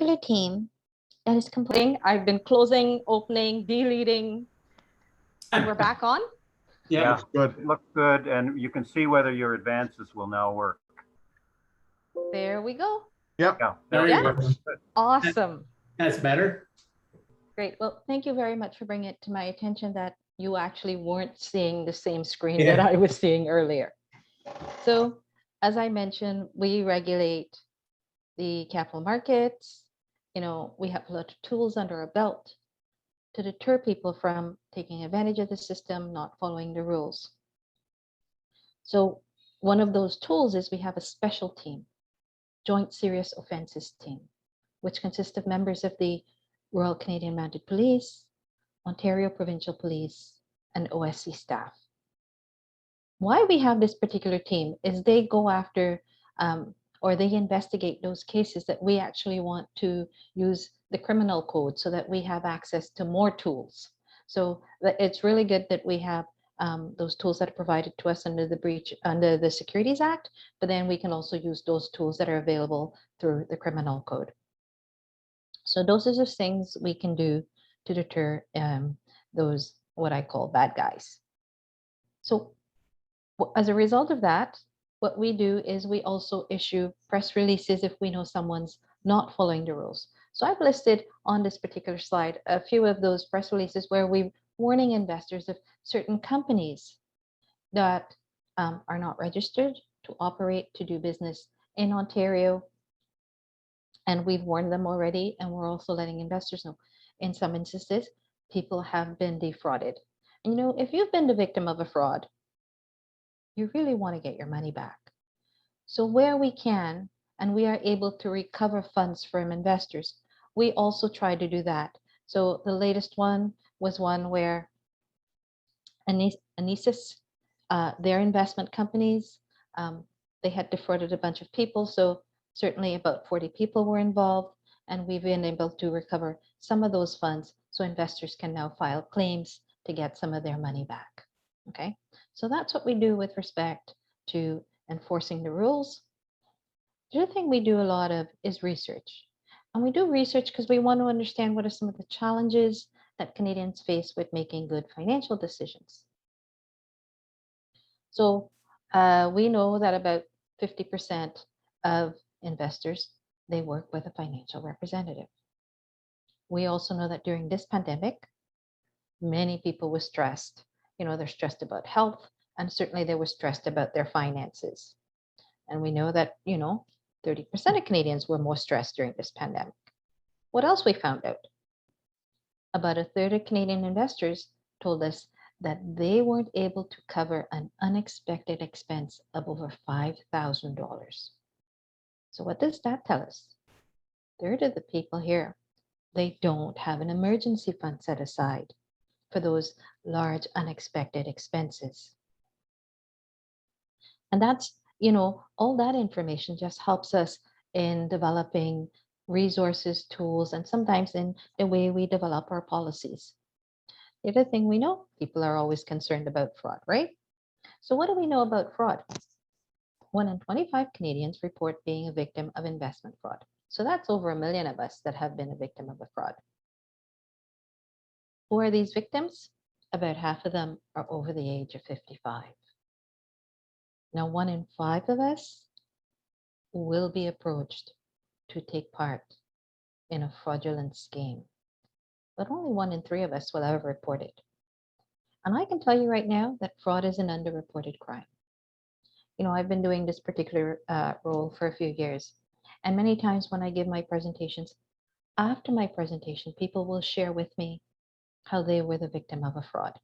particular team that is completing. I've been closing, opening, deleting, and we're back on. Yeah, good. looks good, and you can see whether your advances will now work. There we go. Yep. Yeah, There Yeah. you go. Awesome. That's better. Great. Well, thank you very much for bringing it to my attention that you actually weren't seeing the same screen Yeah. that I was seeing earlier. So, as I mentioned, we regulate the capital markets. You know, we have a lot of tools under our belt to deter people from taking advantage of the system, not following the rules. So, one of those tools is we have a special team, Joint Serious Offences Team, which consists of members of the Royal Canadian Mounted Police, Ontario Provincial Police, and OSC staff. Why we have this particular team is they go after or they investigate those cases that we actually want to use the criminal code so that we have access to more tools. So it's really good that we have those tools that are provided to us under the Securities Act, but then we can also use those tools that are available through the criminal code. So those are the things we can do to deter those, what I call bad guys. So as a result of that, what we do is we also issue press releases if we know someone's not following the rules. So I've listed on this particular slide a few of those press releases where we're warning investors of certain companies that are not registered to operate, to do business in Ontario. And we've warned them already, and we're also letting investors know. In some instances, people have been defrauded. And you know, if you've been the victim of a fraud, you really want to get your money back. So where we can, and we are able to recover funds from investors, we also try to do that. So the latest one was one where Anesis, their investment companies, they had defrauded a bunch of people. So certainly about 40 people were involved, and we've been able to recover some of those funds so investors can now file claims to get some of their money back. Okay, so that's what we do with respect to enforcing the rules. The other thing we do a lot of is research. And we do research because we want to understand what are some of the challenges that Canadians face with making good financial decisions. So we know that about 50% of investors, they work with a financial representative. We also know that during this pandemic, many people were stressed. You know, they're stressed about health, and certainly they were stressed about their finances. And we know that, you know, 30% of Canadians were more stressed during this pandemic. What else we found out? About a third of Canadian investors told us that they weren't able to cover an unexpected expense of over $5,000. So what does that tell us? A third of the people here, they don't have an emergency fund set aside for those large unexpected expenses. And that's, you know, all that information just helps us in developing resources, tools, and sometimes in the way we develop our policies. The other thing we know, people are always concerned about fraud, right? So what do we know about fraud? 1 in 25 Canadians report being a victim of investment fraud. So that's over 1 million of us that have been a victim of a fraud. Who are these victims? About half of them are over the age of 55. Now, 1 in 5 of us will be approached to take part in a fraudulent scheme, but only 1 in 3 of us will ever report it. And I can tell you right now that fraud is an underreported crime. You know, I've been doing this particular role for a few years, and many times when I give my presentations, after my presentation, people will share with me how they were the victim of a fraud.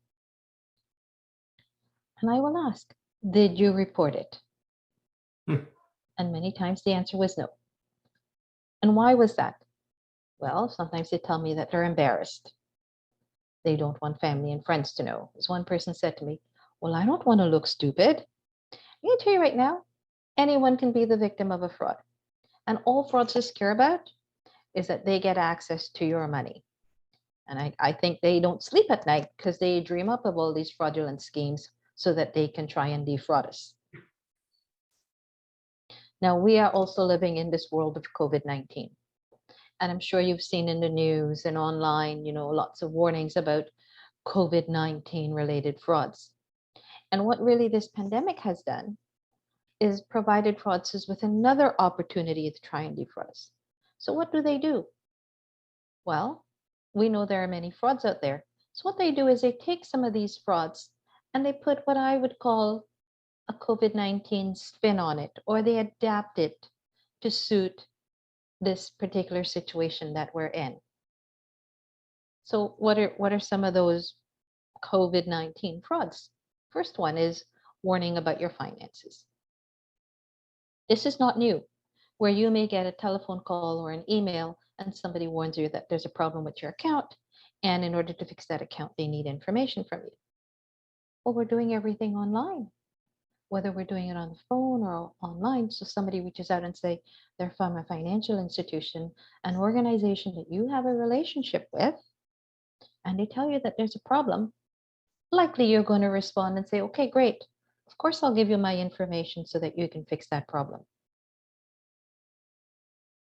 And I will ask, did you report it? And many times the answer was no. And why was that? Well, sometimes they tell me that they're embarrassed. They don't want family and friends to know. As one person said to me, well, I don't want to look stupid. I can tell you right now, anyone can be the victim of a fraud. And all fraudsters care about is that they get access to your money. And I think they don't sleep at night because they dream up of all these fraudulent schemes so that they can try and defraud us. Now, we are also living in this world of COVID-19. And I'm sure you've seen in the news and online, lots of warnings about COVID-19 related frauds. And what really this pandemic has done is provided fraudsters with another opportunity to try and defraud us. So what do? Well, we know there are many frauds out there. So what they do is they take some of these frauds and they put what I would call a COVID-19 spin on it, or they adapt it to suit this particular situation that we're in. So what are some of those COVID-19 frauds? First one is warning about your finances. This is not new, where you may get a telephone call or an email and somebody warns you that there's a problem with your account. And in order to fix that account, they need information from you. Well, we're doing everything online, whether we're doing it on the phone or online. So somebody reaches out and say they're from a financial institution, an organization that you have a relationship with, and they tell you that there's a problem. Likely you're going to respond and say, okay, great. Of course, I'll give you my information so that you can fix that problem.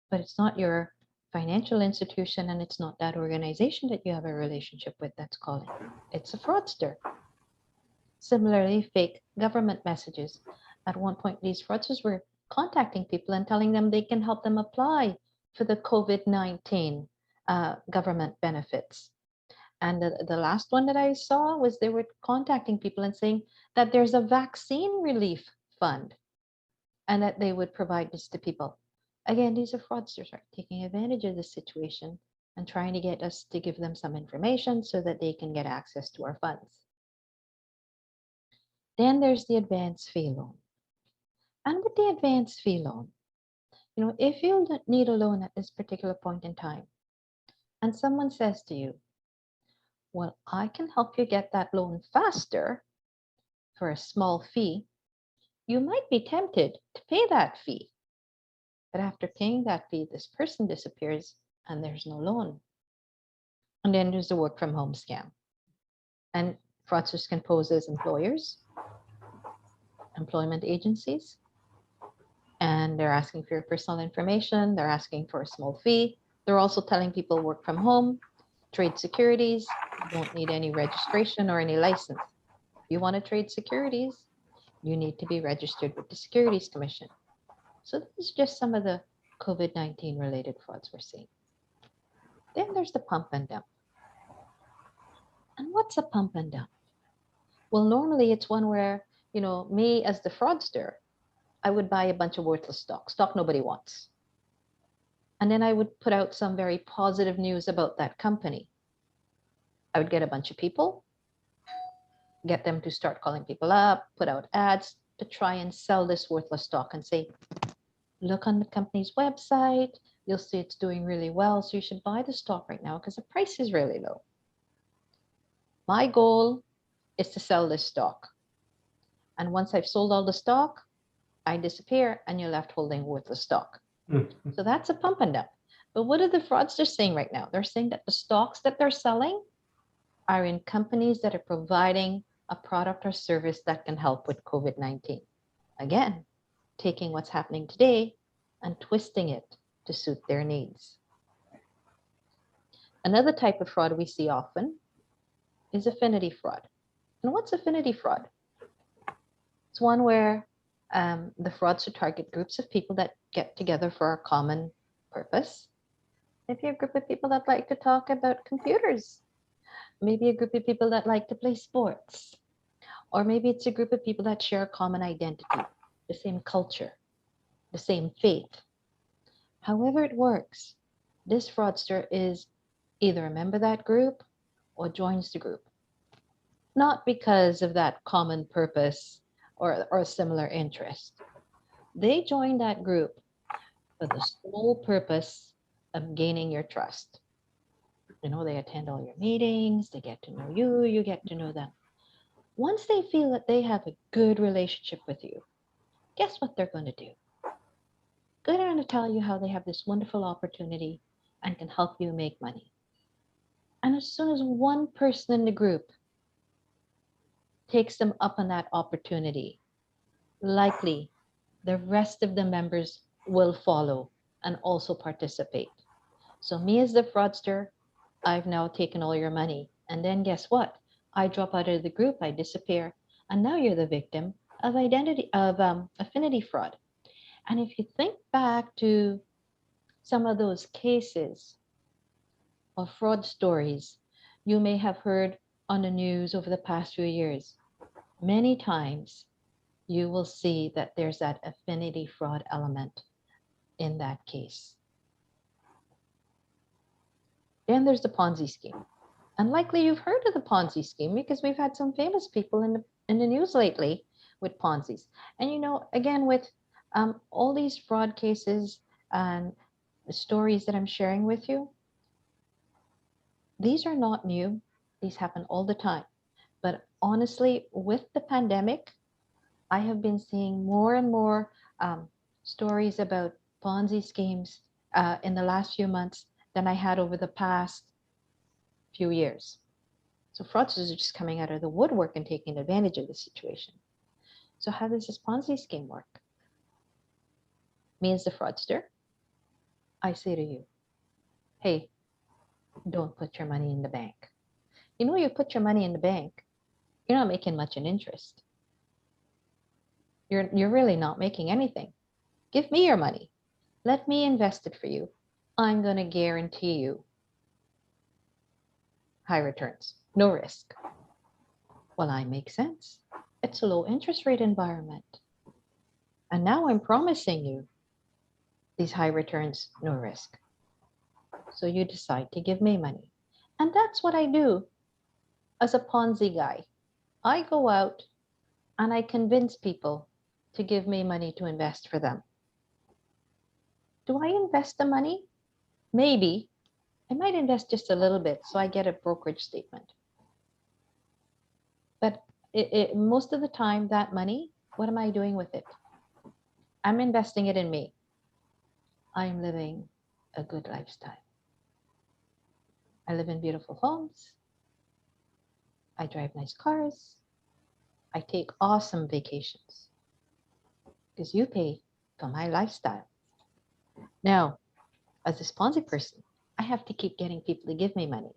But it's not your financial institution and it's not that organization that you have a relationship with that's calling. It's a fraudster. Similarly, fake government messages. At one point, these fraudsters were contacting people and telling them they can help them apply for the COVID-19 government benefits. And the last one that I saw was they were contacting people and saying that there's a vaccine relief fund and that they would provide this to people. Again, these are fraudsters are taking advantage of the situation and trying to get us to give them some information so that they can get access to our funds. Then there's the advance fee loan. And with the advance fee loan, if you need a loan at this particular point in time, and someone says to you, well, I can help you get that loan faster for a small fee, you might be tempted to pay that fee. But after paying that fee, this person disappears and there's no loan. And then there's the work from home scam. And fraudsters can pose as employers, employment agencies, and they're asking for your personal information. They're asking for a small fee. They're also telling people work from home, trade securities, don't need any registration or any license. If you want to trade securities, you need to be registered with the Securities Commission. So this is just some of the COVID-19 related frauds we're seeing. Then there's the pump and dump. And what's a pump and dump? Well, normally it's one where, me as the fraudster, I would buy a bunch of worthless stock nobody wants. And then I would put out some very positive news about that company. I would get a bunch of people, get them to start calling people up, put out ads to try and sell this worthless stock and say, look on the company's website, you'll see it's doing really well, so you should buy the stock right now because the price is really low. My goal is to sell this stock. And once I've sold all the stock, I disappear and you're left holding worthless stock. So that's a pump and dump. But what are the fraudsters saying right now? They're saying that the stocks that they're selling are in companies that are providing a product or service that can help with COVID-19. Again, taking what's happening today and twisting it to suit their needs. Another type of fraud we see often is affinity fraud. And what's affinity fraud? It's one where the fraudster target groups of people that get together for a common purpose. Maybe a group of people that like to talk about computers. Maybe a group of people that like to play sports. Or maybe it's a group of people that share a common identity, the same culture, the same faith. However it works, this fraudster is either a member of that group or joins the group. Not because of that common purpose or a similar interest. They join that group for the sole purpose of gaining your trust. They attend all your meetings, they get to know you, you get to know them. Once they feel that they have a good relationship with you, guess what they're going to do? They're going to tell you how they have this wonderful opportunity and can help you make money. And as soon as one person in the group takes them up on that opportunity, likely the rest of the members will follow and also participate. So me as the fraudster, I've now taken all your money. And then guess what? I drop out of the group, I disappear, and now you're the victim of affinity fraud. And if you think back to some of those cases of fraud stories you may have heard on the news over the past few years, many times you will see that there's that affinity fraud element in that case. Then there's the Ponzi scheme. And likely you've heard of the Ponzi scheme because we've had some famous people in the news lately with Ponzi's. And again, with all these fraud cases and the stories that I'm sharing with you, these are not new. These happen all the time. But honestly, with the pandemic, I have been seeing more and more stories about Ponzi schemes in the last few months than I had over the past few years. So fraudsters are just coming out of the woodwork and taking advantage of the situation. So how does this Ponzi scheme work? Me as the fraudster, I say to you, hey, don't put your money in the bank. You put your money in the bank, you're not making much in interest. You're really not making anything. Give me your money. Let me invest it for you. I'm going to guarantee you high returns, no risk. Well, I make sense. It's a low interest rate environment. And now I'm promising you these high returns, no risk. So you decide to give me money. And that's what I do as a Ponzi guy. I go out and I convince people to give me money to invest for them. Do I invest the money? Maybe. I might invest just a little bit so I get a brokerage statement. But most of the time, that money, what am I doing with it? I'm investing it in me. I'm living a good lifestyle. I live in beautiful homes. I drive nice cars. I take awesome vacations because you pay for my lifestyle. Now, as a Ponzi person, I have to keep getting people to give me money.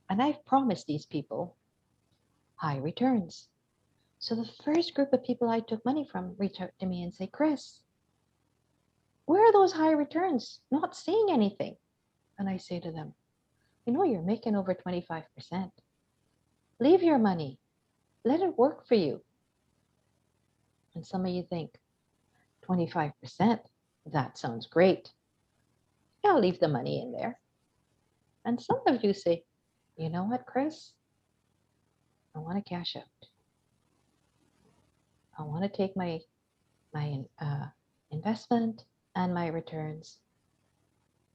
And I've promised these people high returns. So the first group of people I took money from reach out to me and say, Chris, where are those high returns? Not seeing anything. And I say to them, you're making over 25%. Leave your money. Let it work for you. And some of you think, 25%, that sounds great. Yeah, I'll leave the money in there. And some of you say, you know what, Chris? I want to cash out. I want to take my investment and my returns.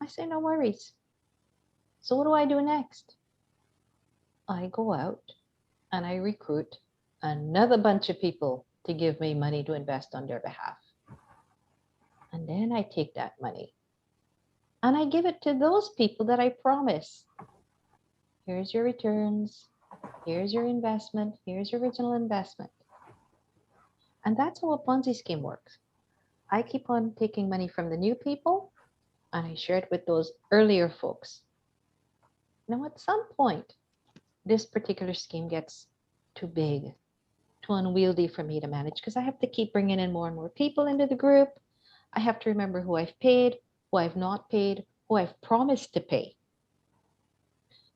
I say, no worries. So what do I do next? I go out and I recruit another bunch of people to give me money to invest on their behalf. And then I take that money and I give it to those people that I promise. Here's your returns. Here's your investment. Here's your original investment. And that's how a Ponzi scheme works. I keep on taking money from the new people and I share it with those earlier folks. Now, at some point, this particular scheme gets too big, too unwieldy for me to manage because I have to keep bringing in more and more people into the group. I have to remember who I've paid, who I've not paid, who I've promised to pay.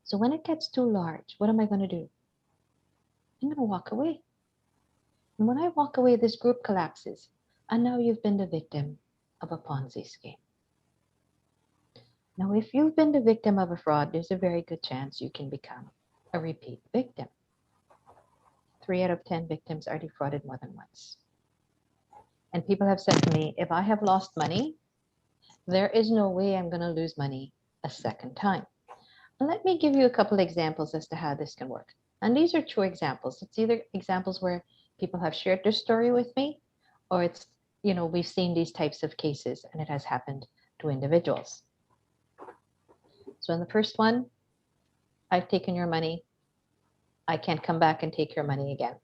So when it gets too large, what am I going to do? I'm going to walk away. And when I walk away, this group collapses. And now you've been the victim of a Ponzi scheme. Now, if you've been the victim of a fraud, there's a very good chance you can become a repeat victim. 3 out of 10 victims are defrauded more than once. And people have said to me, if I have lost money, there is no way I'm going to lose money a second time. And let me give you a couple examples as to how this can work. And these are true examples. It's either examples where people have shared their story with me, or it's, we've seen these types of cases and it has happened to individuals. So in the first one, I've taken your money. I can't come back and take your money again.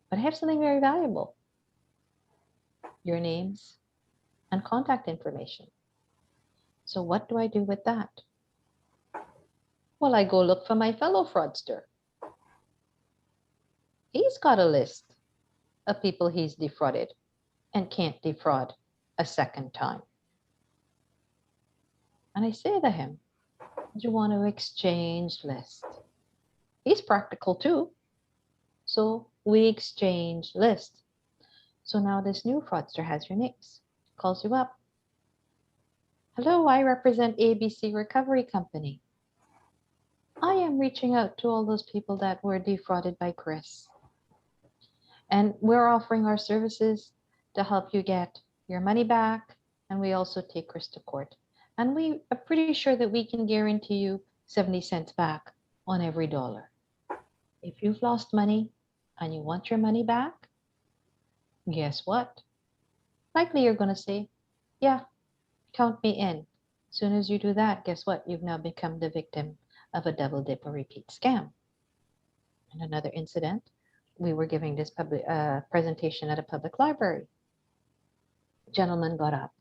But I have something very valuable. Your names and contact information. So what do I do with that? Well, I go look for my fellow fraudster. He's got a list of people he's defrauded and can't defraud a second time. And I say to him, do you want to exchange list? He's practical too. So we exchange list. So now this new fraudster has your names, calls you up. Hello, I represent ABC Recovery Company. I am reaching out to all those people that were defrauded by Chris. And we're offering our services to help you get your money back. And we also take Chris to court. And we are pretty sure that we can guarantee you 70 cents back on every dollar. If you've lost money and you want your money back, guess what? Likely you're going to say, yeah, count me in. As soon as you do that, guess what? You've now become the victim of a double dip or repeat scam. And another incident, we were giving this public presentation at a public library. A gentleman got up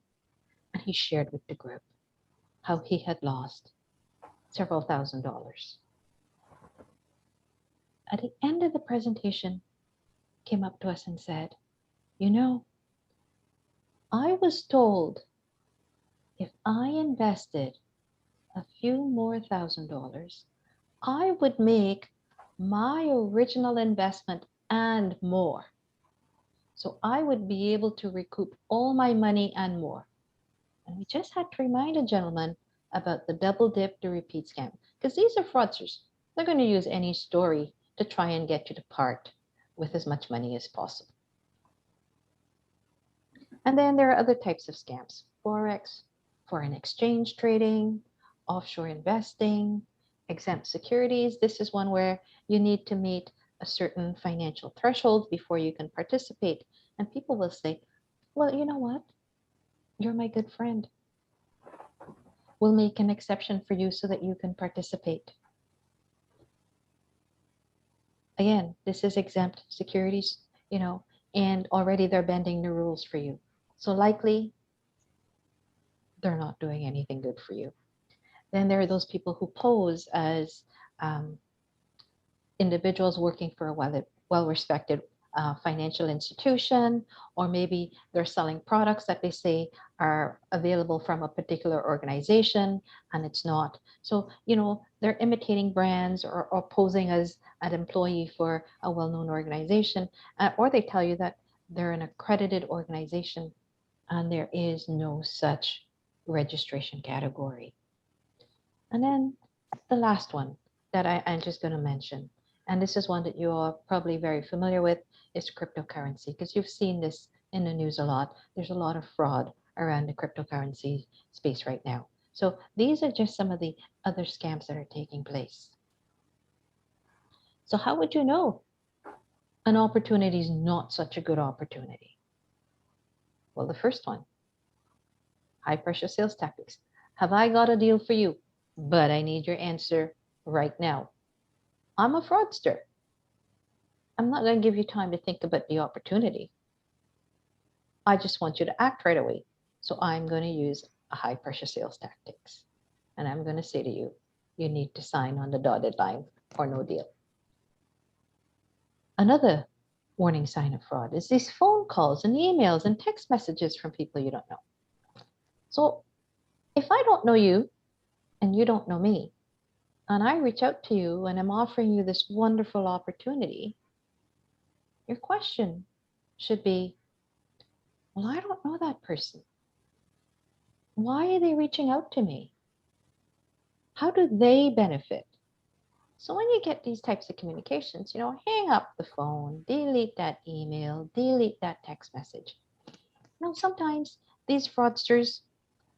and he shared with the group how he had lost several $1,000s. At the end of the presentation, came up to us and said, you know, I was told if I invested a few more $1,000s, I would make my original investment and more. So I would be able to recoup all my money and more. And we just had to remind a gentleman about the double dip, the repeat scam, because these are fraudsters. They're going to use any story to try and get you to part with as much money as possible. And then there are other types of scams: Forex, foreign exchange trading, offshore investing, exempt securities. This is one where you need to meet a certain financial threshold before you can participate. And people will say, well, you know what? You're my good friend. We'll make an exception for you so that you can participate. Again, this is exempt securities, and already they're bending the rules for you. So likely they're not doing anything good for you. Then there are those people who pose as individuals working for a well-respected financial institution, or maybe they're selling products that they say are available from a particular organization and it's not. So, they're imitating brands or posing as an employee for a well-known organization, or they tell you that they're an accredited organization and there is no such registration category. And then the last one that I'm just going to mention, and this is one that you are probably very familiar with, is cryptocurrency, because you've seen this in the news a lot. There's a lot of fraud around the cryptocurrency space right now. So these are just some of the other scams that are taking place. So how would you know an opportunity is not such a good opportunity? Well, the first one, high pressure sales tactics. Have I got a deal for you? But I need your answer right now. I'm a fraudster. I'm not going to give you time to think about the opportunity. I just want you to act right away. So I'm going to use a high pressure sales tactics. And I'm going to say to you, you need to sign on the dotted line or no deal. Another warning sign of fraud is these phone calls and emails and text messages from people you don't know. So if I don't know you and you don't know me, and I reach out to you and I'm offering you this wonderful opportunity, your question should be, well, I don't know that person. Why are they reaching out to me? How do they benefit? So when you get these types of communications, hang up the phone, delete that email, delete that text message. Sometimes these fraudsters,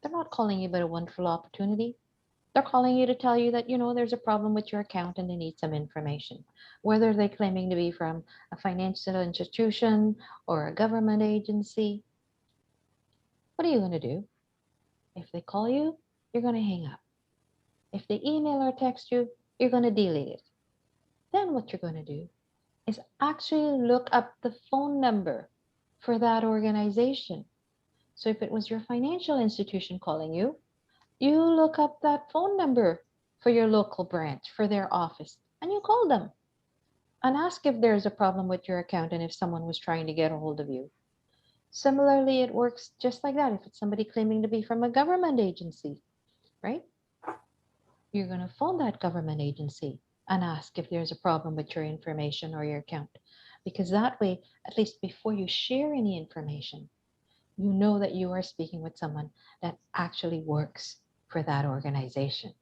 they're not calling you about a wonderful opportunity. They're calling you to tell you that, there's a problem with your account and they need some information. Whether they're claiming to be from a financial institution or a government agency. What are you going to do? If they call you, you're going to hang up. If they email or text you, you're going to delete it. Then what you're going to do is actually look up the phone number for that organization. So if it was your financial institution calling you, You look up that phone number for your local branch, for their office, and you call them and ask if there's a problem with your account and if someone was trying to get a hold of you. Similarly, it works just like that. If it's somebody claiming to be from a government agency, right? You're going to phone that government agency and ask if there's a problem with your information or your account. Because that way, at least before you share any information, you know that you are speaking with someone that actually works for that organization.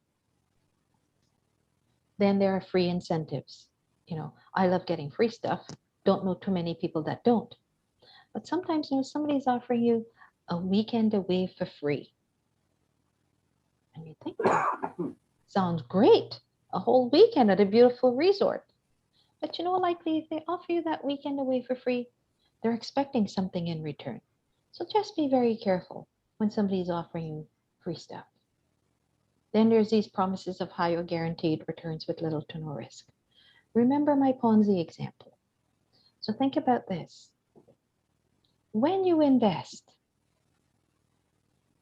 Then there are free incentives. I love getting free stuff. Don't know too many people that don't. But sometimes, somebody's offering you a weekend away for free. And you think, sounds great. A whole weekend at a beautiful resort. But likely if they offer you that weekend away for free, they're expecting something in return. So just be very careful when somebody's offering you free stuff. Then there's these promises of high or guaranteed returns with little to no risk. Remember my Ponzi example. So think about this. When you invest,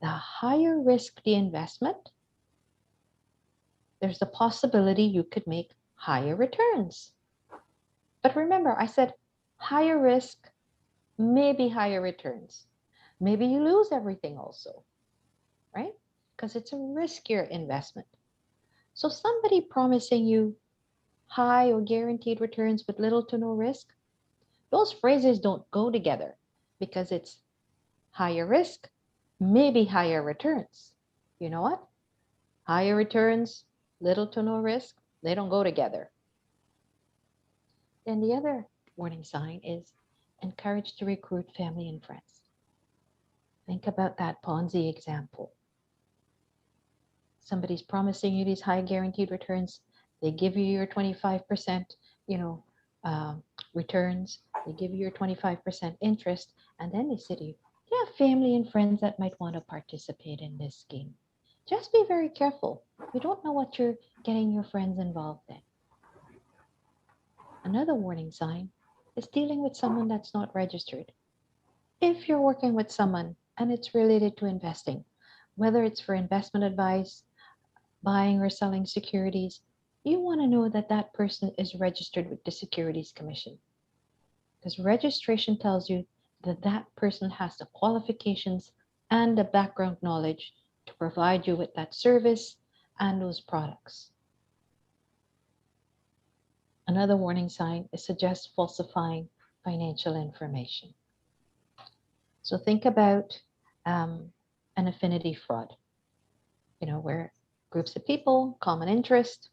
the higher risk the investment, there's a possibility you could make higher returns. But remember, I said higher risk, maybe higher returns. Maybe you lose everything also, right? Because it's a riskier investment. So somebody promising you high or guaranteed returns with little to no risk, those phrases don't go together because it's higher risk, maybe higher returns. You know what? Higher returns, little to no risk, they don't go together. Then the other warning sign is encourage to recruit family and friends. Think about that Ponzi example. Somebody's promising you these high guaranteed returns. They give you your 25%, you know, uh, returns. They give you your 25% interest, and then they say to you, "You have family and friends that might want to participate in this scheme." Just be very careful. You don't know what you're getting your friends involved in. Another warning sign is dealing with someone that's not registered. If you're working with someone and it's related to investing, whether it's for investment advice, buying or selling securities, you want to know that that person is registered with the Securities Commission. Because registration tells you that that person has the qualifications and the background knowledge to provide you with that service and those products. Another warning sign is suggest falsifying financial information. So think about an affinity fraud, where groups of people, common interest,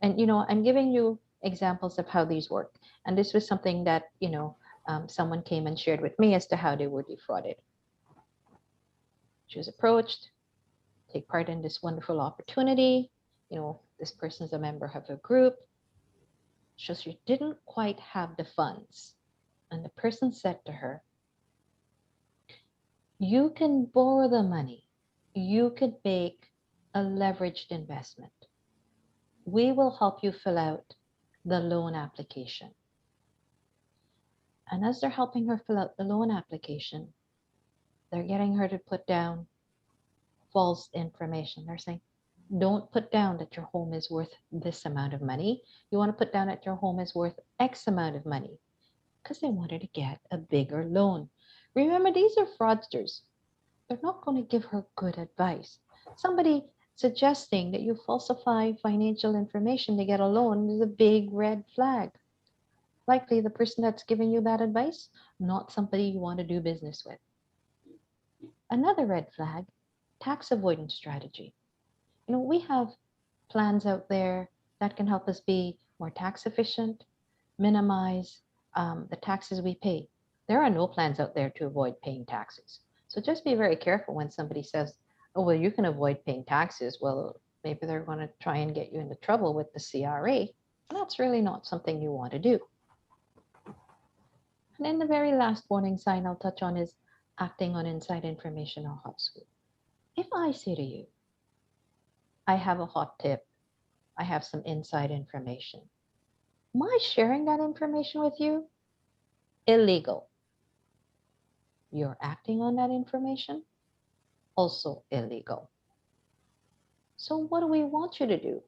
and I'm giving you examples of how these work. And this was something that someone came and shared with me as to how they were defrauded. She was approached, take part in this wonderful opportunity. This person's a member of a group. So she didn't quite have the funds. And the person said to her, "You can borrow the money. You could make a leveraged investment. We will help you fill out the loan application." And as they're helping her fill out the loan application, they're getting her to put down false information. They're saying, "Don't put down that your home is worth this amount of money. You want to put down that your home is worth X amount of money," because they wanted to get a bigger loan. Remember, these are fraudsters. They're not going to give her good advice. Somebody suggesting that you falsify financial information to get a loan is a big red flag. Likely the person that's giving you that advice, not somebody you want to do business with. Another red flag, tax avoidance strategy. We have plans out there that can help us be more tax efficient, minimize the taxes we pay. There are no plans out there to avoid paying taxes. So just be very careful when somebody says, "Oh, well, you can avoid paying taxes." Well, maybe they're going to try and get you into trouble with the CRA. That's really not something you want to do. And then the very last warning sign I'll touch on is acting on inside information or hot scoop. If I say to you, "I have a hot tip, I have some inside information," my sharing that information with you, illegal. You're acting on that information, also illegal. So what do we want you to do?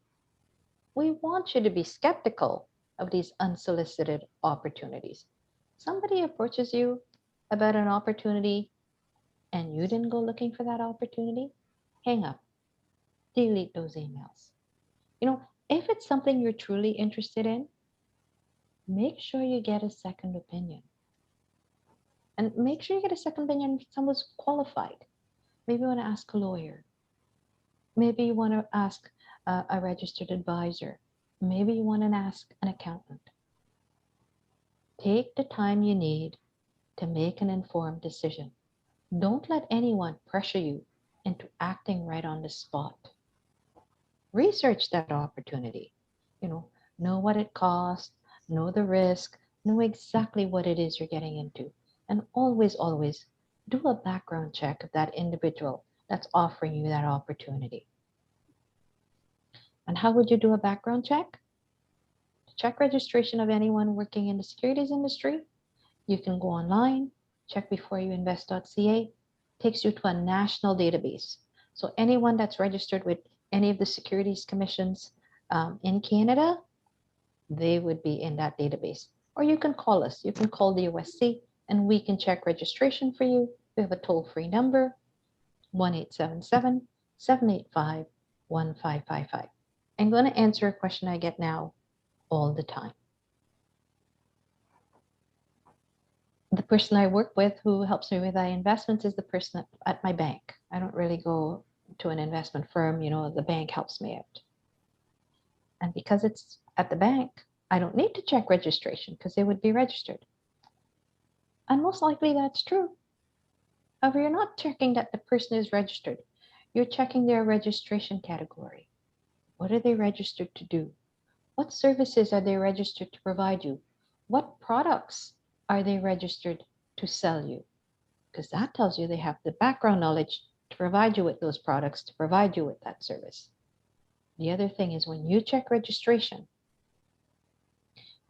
We want you to be skeptical of these unsolicited opportunities. Somebody approaches you about an opportunity and you didn't go looking for that opportunity, hang up, delete those emails. If it's something you're truly interested in, make sure you get a second opinion. And make sure you get a second opinion from someone who's qualified. Maybe you want to ask a lawyer. Maybe you want to ask a registered advisor. Maybe you want to ask an accountant. Take the time you need to make an informed decision. Don't let anyone pressure you into acting right on the spot. Research that opportunity. You know, know what it costs, know the risk, know exactly what it is you're getting into. And always, always do a background check of that individual that's offering you that opportunity. And how would you do a background check? To check registration of anyone working in the securities industry, you can go online, check beforeyouinvest.ca, takes you to a national database. So anyone that's registered with any of the securities commissions in Canada, they would be in that database. Or you can call us. You can call the USC and we can check registration for you. We have a toll-free number, 1-877-785-1555. I'm going to answer a question I get now all the time. The person I work with who helps me with my investments is the person at my bank. I don't really go to an investment firm, the bank helps me out. And because it's at the bank, I don't need to check registration because they would be registered. And most likely that's true. However, you're not checking that the person is registered. You're checking their registration category. What are they registered to do? What services are they registered to provide you? What products are they registered to sell you? Because that tells you they have the background knowledge to provide you with those products, to provide you with that service. The other thing is when you check registration,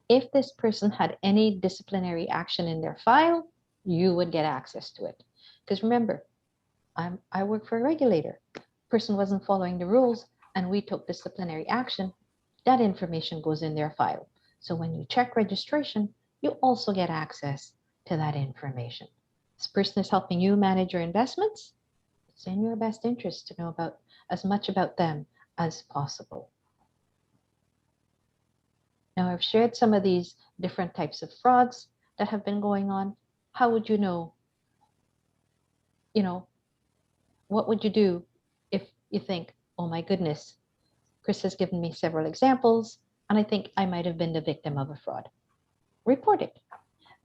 if this person had any disciplinary action in their file, you would get access to it. Because remember, I work for a regulator. Person wasn't following the rules and we took disciplinary action, that information goes in their file. So when you check registration, you also get access to that information. This person is helping you manage your investments. It's in your best interest to know about as much about them as possible. Now, I've shared some of these different types of frauds that have been going on. How would you know? What would you do if you think, oh my goodness, Chris has given me several examples, and I think I might have been the victim of a fraud? Report it.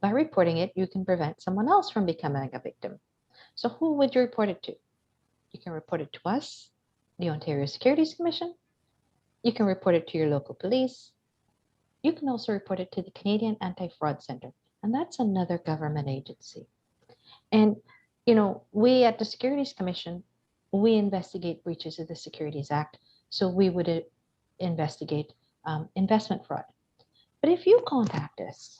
By reporting it, you can prevent someone else from becoming a victim. So who would you report it to? You can report it to us, the Ontario Securities Commission. You can report it to your local police. You can also report it to the Canadian Anti-Fraud Centre, and that's another government agency. And, we at the Securities Commission, we investigate breaches of the Securities Act. So we would investigate investment fraud. But if you contact us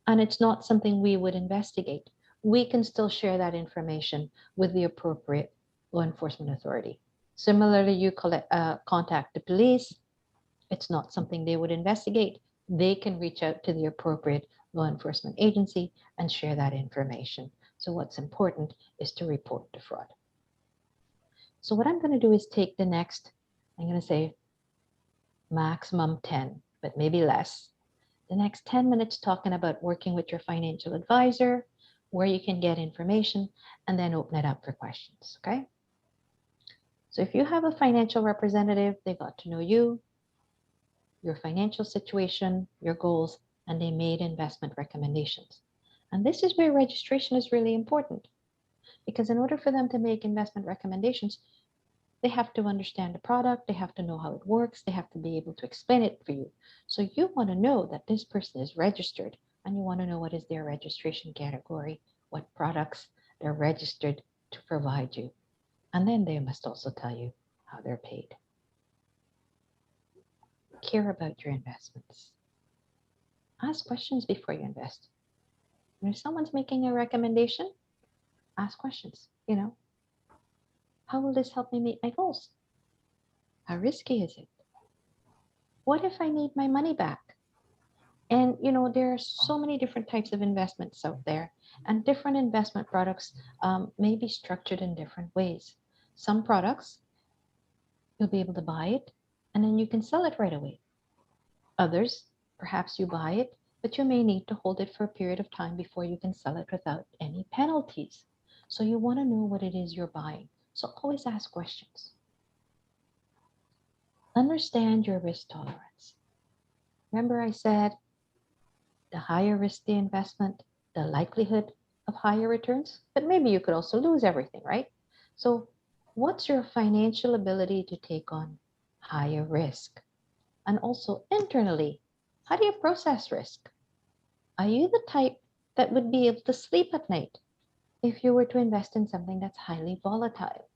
and it's not something we would investigate, we can still share that information with the appropriate law enforcement authority. Similarly, you contact the police, it's not something they would investigate, they can reach out to the appropriate law enforcement agency and share that information. So what's important is to report the fraud. So what I'm going to do is take the next, I'm going to say maximum 10, but maybe less. The next 10 minutes talking about working with your financial advisor, where you can get information, and then open it up for questions, okay? So if you have a financial representative, they got to know you, your financial situation, your goals, and they made investment recommendations. And this is where registration is really important, because in order for them to make investment recommendations, they have to understand the product, they have to know how it works, they have to be able to explain it for you. So you want to know that this person is registered, and you want to know what is their registration category, what products they're registered to provide you. And then they must also tell you how they're paid. Care about your investments. Ask questions before you invest. And if someone's making a recommendation, ask questions. How will this help me meet my goals? How risky is it? What if I need my money back? And there are so many different types of investments out there, and different investment products may be structured in different ways. Some products, you'll be able to buy it and then you can sell it right away. Others, perhaps you buy it, but you may need to hold it for a period of time before you can sell it without any penalties. So you want to know what it is you're buying. So always ask questions. Understand your risk tolerance. Remember, I said the higher risk the investment, the likelihood of higher returns, but maybe you could also lose everything, right? So, what's your financial ability to take on higher risk? And also internally, how do you process risk? Are you the type that would be able to sleep at night if you were to invest in something that's highly volatile?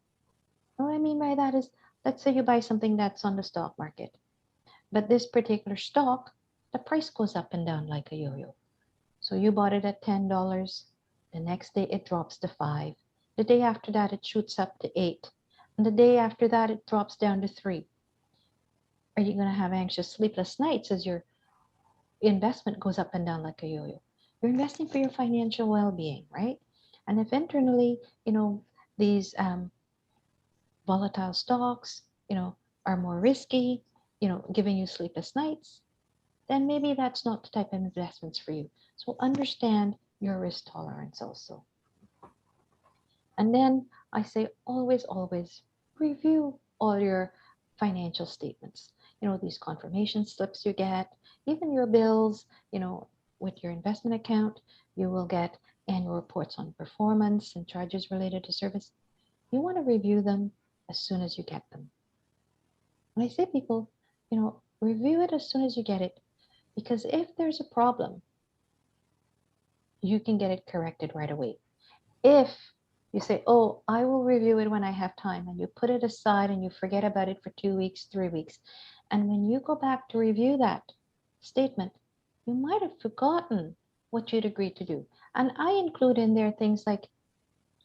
What I mean by that is, let's say you buy something that's on the stock market, but this particular stock, the price goes up and down like a yo yo. So you bought it at $10. The next day it drops to 5. The day after that it shoots up to 8. And the day after that it drops down to 3. Are you going to have anxious, sleepless nights as your investment goes up and down like a yo yo? You're investing for your financial well being, right? And if internally, these volatile stocks, are more risky, giving you sleepless nights, then maybe that's not the type of investments for you. So understand your risk tolerance also. And then I say always, always review all your financial statements. These confirmation slips you get, even your bills, with your investment account, you will get annual reports on performance and charges related to service. You want to review them as soon as you get them. When I say people, review it as soon as you get it, because if there's a problem, you can get it corrected right away. If you say, oh, I will review it when I have time, and you put it aside and you forget about it for 2 weeks, 3 weeks, and when you go back to review that statement, you might have forgotten what you'd agreed to do. And I include in there things like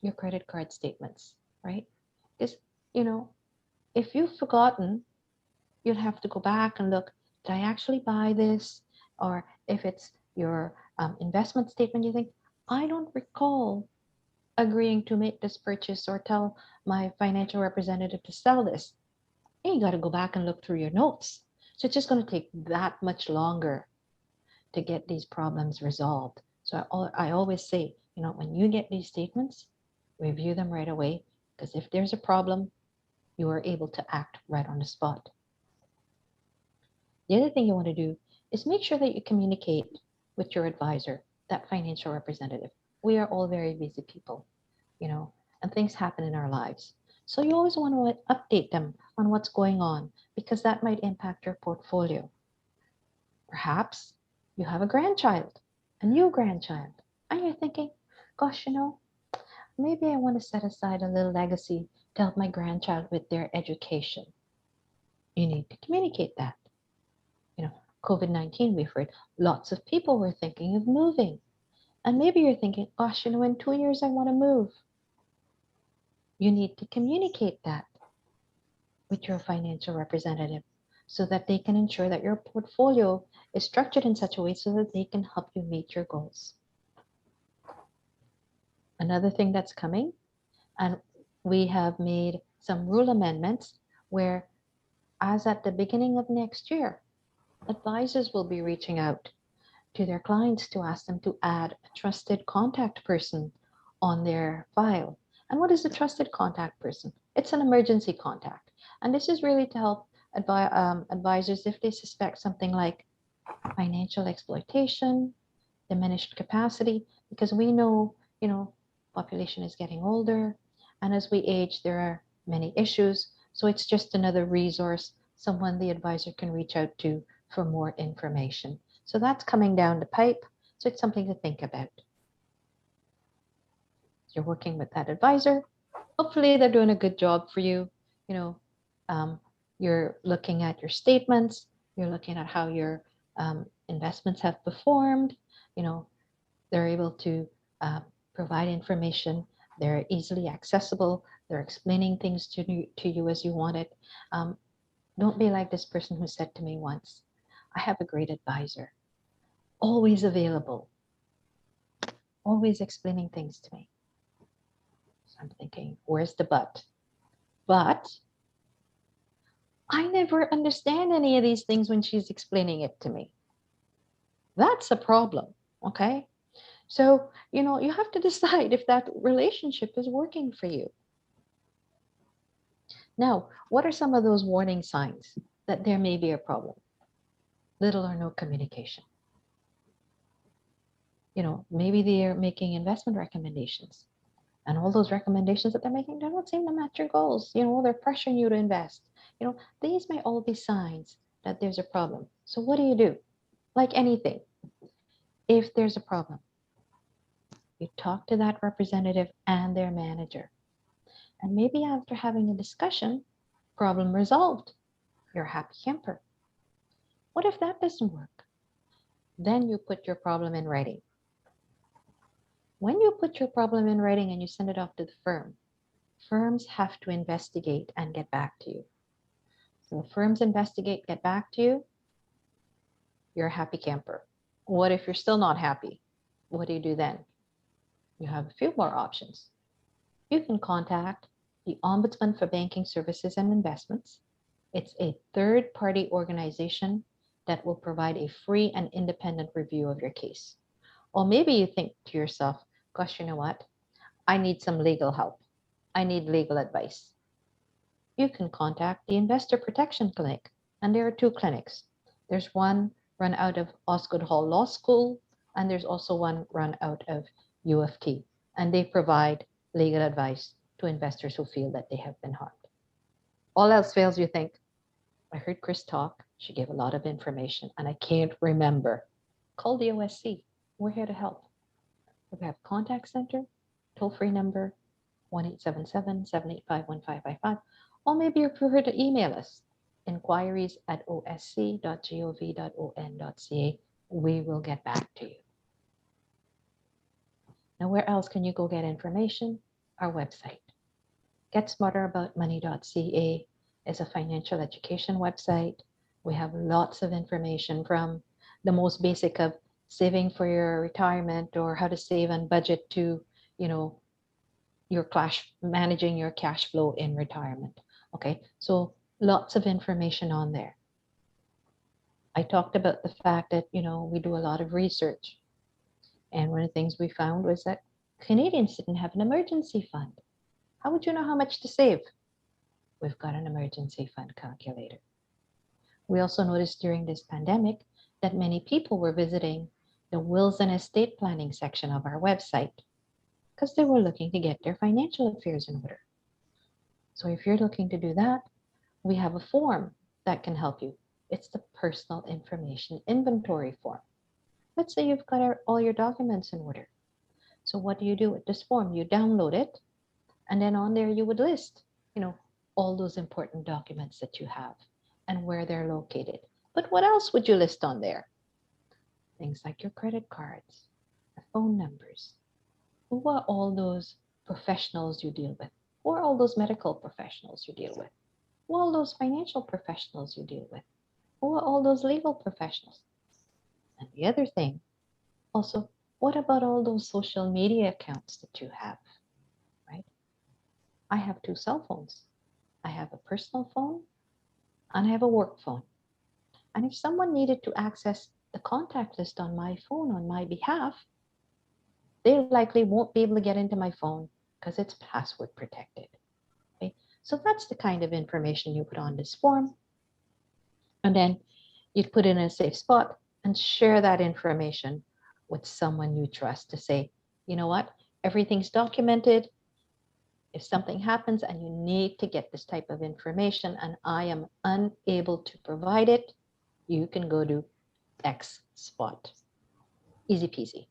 your credit card statements, right? Because, you know, if you've forgotten, you'll have to go back and look, did I actually buy this? Or if it's your investment statement, you think, I don't recall agreeing to make this purchase or tell my financial representative to sell this. And you got to go back and look through your notes. So it's just going to take that much longer to get these problems resolved. So I always say, when you get these statements, review them right away, because if there's a problem, you are able to act right on the spot. The other thing you want to do is make sure that you communicate with your advisor, that financial representative. We are all very busy people, you know, and things happen in our lives. So you always want to update them on what's going on, because that might impact your portfolio. Perhaps you have a grandchild, a new grandchild, and you're thinking, gosh, maybe I want to set aside a little legacy to help my grandchild with their education. You need to communicate that. You know, COVID-19, we've heard lots of people were thinking of moving. And maybe you're thinking, gosh, in 2 years I want to move. You need to communicate that with your financial representative so that they can ensure that your portfolio is structured in such a way so that they can help you meet your goals. Another thing that's coming, and we have made some rule amendments where, as at the beginning of next year, advisors will be reaching out to their clients to ask them to add a trusted contact person on their file. And what is a trusted contact person? It's an emergency contact. And this is really to help advisors if they suspect something like financial exploitation, diminished capacity, because we know, population is getting older, and as we age, there are many issues. So it's just another resource, someone the advisor can reach out to for more information. So that's coming down the pipe. So it's something to think about. You're working with that advisor. Hopefully they're doing a good job for you. You know, um, you're looking at your statements. You're looking at how your investments have performed. You know, they're able to provide information. They're easily accessible. They're explaining things to you as you want it. Don't be like this person who said to me once, I have a great advisor, always available, always explaining things to me. So I'm thinking, where's the but? But I never understand any of these things when she's explaining it to me. That's a problem. Okay. So, you have to decide if that relationship is working for you. Now, what are some of those warning signs that there may be a problem? Little or no communication. Maybe they're making investment recommendations, and all those recommendations that they're making, they don't seem to match your goals. They're pressuring you to invest. These may all be signs that there's a problem. So what do? Like anything, if there's a problem, you talk to that representative and their manager. And maybe after having a discussion, problem resolved. You're a happy camper. What if that doesn't work? Then you put your problem in writing. When you put your problem in writing and you send it off to the firm, firms have to investigate and get back to you. So the firms investigate, get back to you, you're a happy camper. What if you're still not happy? What do then? You have a few more options. You can contact the Ombudsman for Banking Services and Investments. It's a third-party organization that will provide a free and independent review of your case. Or maybe you think to yourself, gosh, you know what? I need some legal help. I need legal advice. You can contact the Investor Protection Clinic, and there are two clinics. There's one run out of Osgoode Hall Law School, and there's also one run out of U of T, and they provide legal advice to investors who feel that they have been harmed. All else fails, you think, I heard Chris talk. She gave a lot of information, and I can't remember. Call the OSC. We're here to help. We have contact center, toll-free number, 1-877-785-1555. Or maybe you prefer to email us, inquiries@osc.gov.on.ca. We will get back to you. Now, where else can you go get information? Our website. GetSmarterAboutMoney.ca is a financial education website. We have lots of information from the most basic of saving for your retirement or how to save and budget to, managing your cash flow in retirement. Okay, so lots of information on there. I talked about the fact that, we do a lot of research. And one of the things we found was that Canadians didn't have an emergency fund. How would you know how much to save? We've got an emergency fund calculator. We also noticed during this pandemic that many people were visiting the wills and estate planning section of our website because they were looking to get their financial affairs in order. So if you're looking to do that, we have a form that can help you. It's the personal information inventory form. Let's say you've got all your documents in order. So what do you do with this form? You download it, and then on there you would list, all those important documents that you have and where they're located. But what else would you list on there? Things like your credit cards, the phone numbers. Who are all those professionals you deal with? Who are all those medical professionals you deal with? Who are all those financial professionals you deal with? Who are all those legal professionals? And the other thing, also, what about all those social media accounts that you have, right? I have two cell phones. I have a personal phone and I have a work phone. And if someone needed to access the contact list on my phone on my behalf, they likely won't be able to get into my phone because it's password protected. Okay? So that's the kind of information you put on this form. And then you'd put it in a safe spot and share that information with someone you trust to say, you know what, everything's documented. If something happens and you need to get this type of information and I am unable to provide it, you can go to X spot. Easy peasy.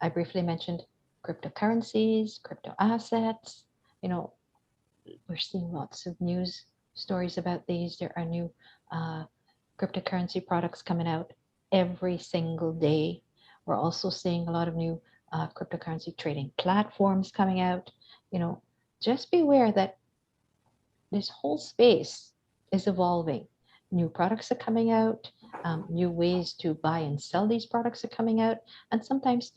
I briefly mentioned cryptocurrencies, crypto assets. We're seeing lots of news stories about these. There are new cryptocurrency products coming out every single day. We're also seeing a lot of new cryptocurrency trading platforms coming out. Just beware that this whole space is evolving. New products are coming out, new ways to buy and sell these products are coming out, and sometimes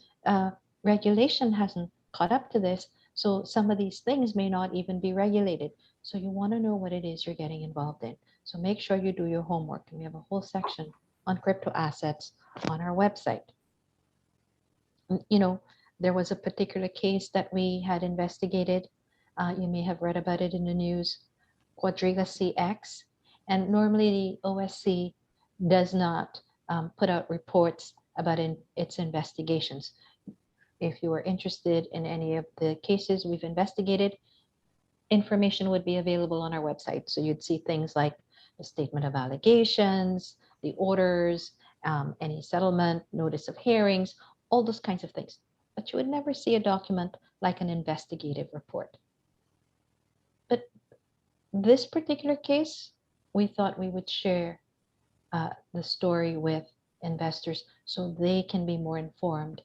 regulation hasn't caught up to this. So some of these things may not even be regulated. So you want to know what it is you're getting involved in. So make sure you do your homework. And we have a whole section on crypto assets on our website. You know, there was a particular case that we had investigated. You may have read about it in the news, Quadriga CX. And normally the OSC does not put out reports about its investigations. If you are interested in any of the cases we've investigated, information would be available on our website. So you'd see things like the statement of allegations, the orders, any settlement, notice of hearings, all those kinds of things. But you would never see a document like an investigative report. But this particular case, we thought we would share the story with investors so they can be more informed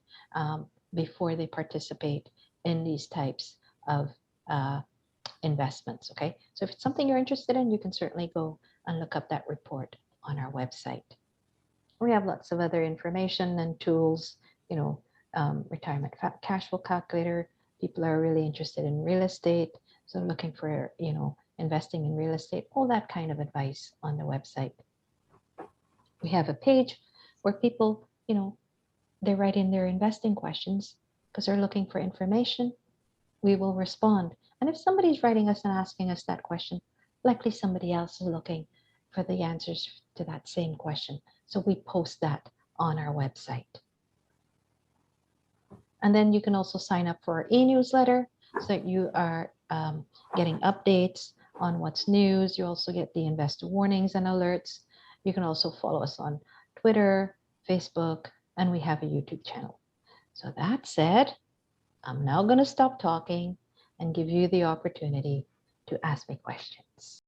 before they participate in these types of investments. Okay, so if it's something you're interested in, you can certainly go and look up that report on our website. We have lots of other information and tools, you know, retirement cash flow calculator. People are really interested in real estate, so looking for, you know, investing in real estate, all that kind of advice on the website. We have a page where people, you know, they write in their investing questions because they're looking for information. We will respond. And if somebody's writing us and asking us that question, likely somebody else is looking for the answers to that same question. So we post that on our website. And then you can also sign up for our e-newsletter so that you are getting updates on what's news. You also get the investor warnings and alerts. You can also follow us on Twitter, Facebook, and we have a YouTube channel. So that said, I'm now going to stop talking and give you the opportunity to ask me questions.